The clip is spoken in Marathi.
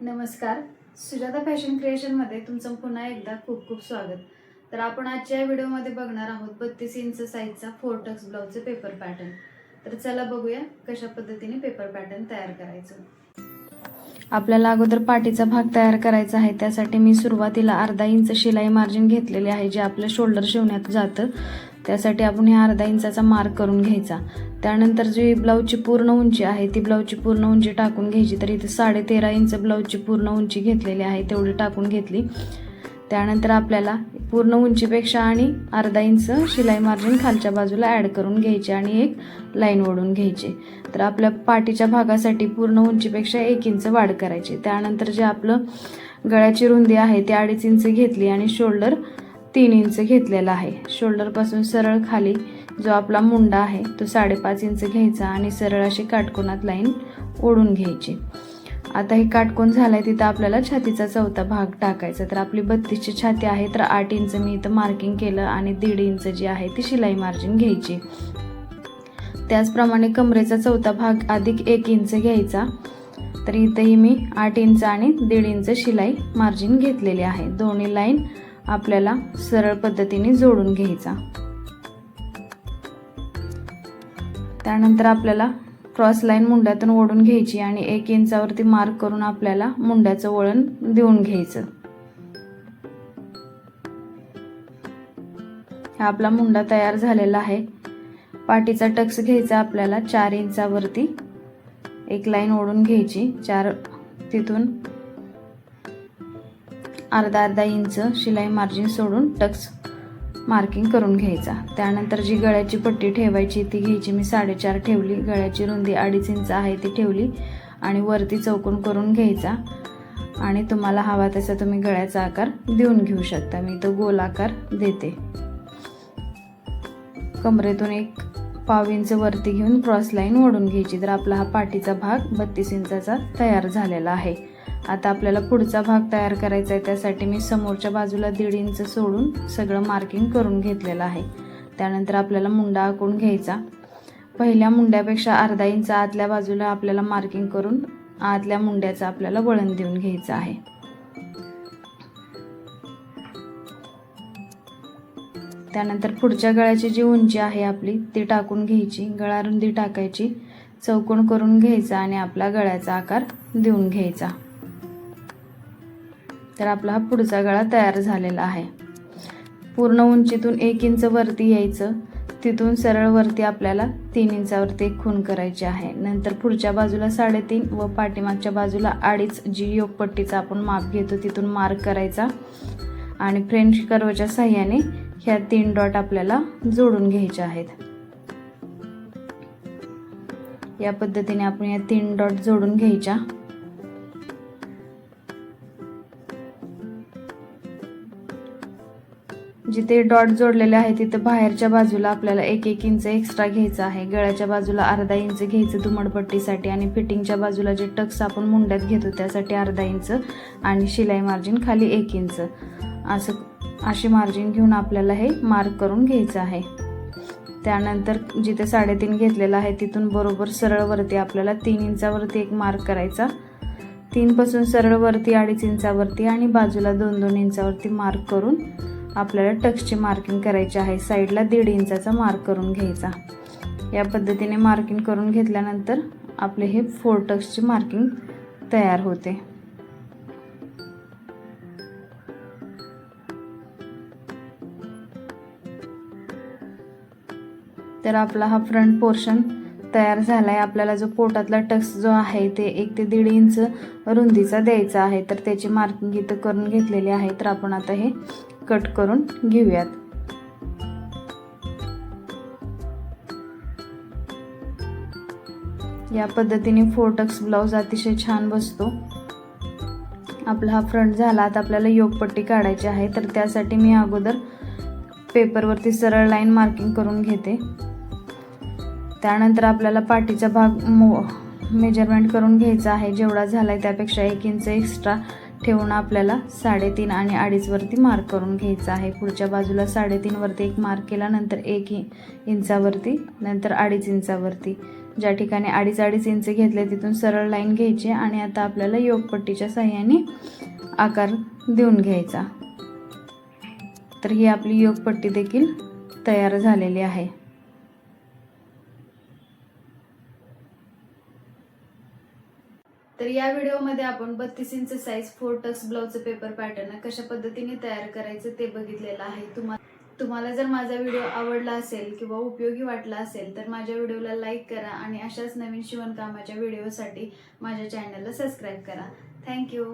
नमस्कार. सुजाता फॅशन क्रिएशनमध्ये तुमचं पुन्हा एकदा खूप खूप स्वागत. तर आपण आजच्या व्हिडिओमध्ये बघणार आहोत 32 इंच साईजचा 4 टक्स ब्लाउजचे पेपर पॅटर्न. तर चला बघूया कशा पद्धतीने पेपर पॅटर्न तयार करायचं. आपल्याला अगोदर पाठीचा भाग तयार करायचा आहे. त्यासाठी मी सुरुवातीला अर्धा इंच शिलाई मार्जिन घेतलेले आहे, जे आपलं शोल्डर शिवण्यात जातं. त्यासाठी आपण हे अर्धा इंचाचा मार्क करून घ्यायचा. त्यानंतर जी ब्लाऊजची पूर्ण उंची आहे ती ब्लाऊजची पूर्ण उंची टाकून घ्यायची. तर इथे 13.5 इंच ब्लाऊजची पूर्ण उंची घेतलेली आहे, तेवढी टाकून घेतली. त्यानंतर आपल्याला पूर्ण उंचीपेक्षा आणि अर्धा इंच शिलाई मार्जिन खालच्या बाजूला ॲड करून घ्यायचे आणि एक लाईन ओढून घ्यायची. तर आपल्या पाठीच्या भागासाठी पूर्ण उंचीपेक्षा 1 इंच वाढ करायची. त्यानंतर जे आपलं गळ्याची रुंदी आहे ती 2.5 इंच घेतली आणि शोल्डर 3 इंच घेतलेला आहे. शोल्डरपासून सरळ खाली जो आपला मुंडा आहे तो 5.5 इंच घ्यायचा आणि सरळ अशी काटकोनात लाईन ओढून घ्यायची. आता हे काटकोन झालाय तिथं आपल्याला छातीचा चौथा भाग टाकायचा. तर आपली 32ची छाती आहे, तर 8 इंच मी इथं मार्किंग केलं आणि 1.5 इंच जी आहे ती शिलाई मार्जिन घ्यायची. त्याचप्रमाणे कमरेचा चौथा भाग अधिक 1 इंच घ्यायचा. तर इथंही मी 8 इंच आणि 1.5 इंच शिलाई मार्जिन घेतलेली आहे. दोन्ही लाईन आपल्याला सरळ पद्धतीने जोडून घ्यायचा. त्यानंतर आपल्याला क्रॉस लाईन मुंड्यातून ओढून घ्यायची आणि 1 इंचावरती मार्क करून आपल्याला मुंड्याचं वळण देऊन घ्यायचं. हा आपला मुंडा तयार झालेला आहे. पाठीचा टक्स घ्यायचा आपल्याला 4 इंचावरती एक लाईन ओढून घ्यायची. तिथून अर्धा इंच शिलाई मार्जिन सोडून टक्स मार्किंग करून घ्यायचा. त्यानंतर जी गळ्याची पट्टी ठेवायची ती घ्यायची. मी 4.5 ठेवली. गळ्याची रुंदी 2.5 इंच आहे ती ठेवली आणि वरती चौकोन करून घ्यायचा आणि तुम्हाला हवा तसा तुम्ही गळ्याचा आकार देऊन घेऊ शकता. मी तो गोल आकार देते. कमरेतून 1.5 इंच वरती घेऊन क्रॉस लाईन ओढून घ्यायची. तर आपला हा पाठीचा भाग 32 इंचाचा तयार झालेला आहे. आता आपल्याला पुढचा भाग तयार करायचा आहे. त्यासाठी मी समोरच्या बाजूला 1.5 इंच सोडून सगळं मार्किंग करून घेतलेलं आहे. त्यानंतर आपल्याला मुंडा आखून घ्यायचा. पहिल्या मुंड्यापेक्षा अर्धा इंच आतल्या बाजूला आपल्याला मार्किंग करून आतल्या मुंड्याचं आपल्याला वळण देऊन घ्यायचं आहे. त्यानंतर पुढच्या गळ्याची जी उंची आहे आपली ती टाकून घ्यायची. गळा रुंदी टाकायची, चौकोन करून घ्यायचा आणि आपला गळ्याचा आकार देऊन घ्यायचा. तर आपला हा पुढचा गळा तयार झालेला आहे. पूर्ण उंचीतून 1 इंच वरती यायचं. तिथून सरळ वरती आपल्याला 3 इंचावरती एक खूण करायची आहे. नंतर पुढच्या बाजूला 3.5 व पाठीमागच्या बाजूला 2.5 जी योगपट्टीचा आपण माप घेतो तिथून मार्क करायचा आणि फ्रेंच कर्वच्या साहाय्याने ह्या 3 डॉट आपल्याला जोडून घ्यायचे आहेत. या पद्धतीने आपण या 3 डॉट जोडून घ्यायच्या. जिथे डॉट जोडलेले आहे तिथे बाहेरच्या बाजूला आपल्याला 1 इंच एक्स्ट्रा घ्यायचा आहे. गळ्याच्या बाजूला अर्धा इंच घ्यायचं दुमडपट्टीसाठी आणि फिटिंगच्या बाजूला जे टक्स आपण मुंड्यात घेतो त्यासाठी अर्धा इंच आणि शिलाई मार्जिन खाली 1 इंच अशी मार्जिन घेऊन आपल्याला हे मार्क करून घ्यायचं आहे. त्यानंतर जिथे 3.5 घेतलेला आहे तिथून बरोबर सरळ वरती आपल्याला 3 इंचावरती एक मार्क करायचा. 3 पासून सरळ वरती 2.5 इंचावरती आणि बाजूला 2-2 इंचावरती मार्क करून आपल्याला टक्सची मार्किंग करायची आहे. साईडला 1.5 इंचाचा मार्क करून घ्यायचा. या पद्धतीने मार्किंग करून घेतल्यानंतर आपले हे 4 टक्सची मार्किंग तयार होते. तर आपला हा फ्रंट पोर्शन तयार झालाय. आपल्याला जो पोटातला टक्स जो आहे ते 1 ते 1.5 इंच रुंदीचा द्यायचा आहे. तर त्याची मार्किंग इथं करून घेतलेली आहे. तर आपण आता हे कट करून घेऊयात. या पद्धतीने 4 टक्स ब्लाउज अतिशय छान बसतो. आपला हा फ्रंट झाला. आता आपल्याला योगपट्टी काढायची आहे. तर त्यासाठी मी अगोदर पेपरवरती सरळ लाईन मार्किंग करून घेते. त्यानंतर आपल्याला पाठीचा भाग मेजरमेंट करून घ्यायचा आहे. जेवढा झालाय त्यापेक्षा 1 इंच एक्स्ट्रा ठेवून आपल्याला 3.5 आणि 2.5 वरती मार्क करून घ्यायचा आहे. पुढच्या बाजूला 3.5 वरती एक मार्क केला, नंतर 1 इंचावरती, नंतर 2.5 इंचावरती ज्या ठिकाणी 2.5 इंच घेतले तिथून सरळ लाईन घ्यायची आणि आता आपल्याला योगपट्टीच्या साहाय्याने आकार देऊन घ्यायचा। तर ही आपली योगपट्टी देखील तयार झालेली आहे। तर या व्हिडिओमध्ये आपण 32 इंच साईज 4 टक्स ब्लाउजचं पेपर पॅटर्न कशा पद्धतीने तयार करायचं ते बघितलेलं आहे। तुम्हाला जर माझा व्हिडिओ आवडला असेल किंवा उपयोगी वाटला असेल तर माझ्या व्हिडिओला लाईक करा आणि अशाच नवीन शिवणकामाच्या व्हिडिओसाठी माझ्या चॅनलला सबस्क्राईब करा। थँक्यू।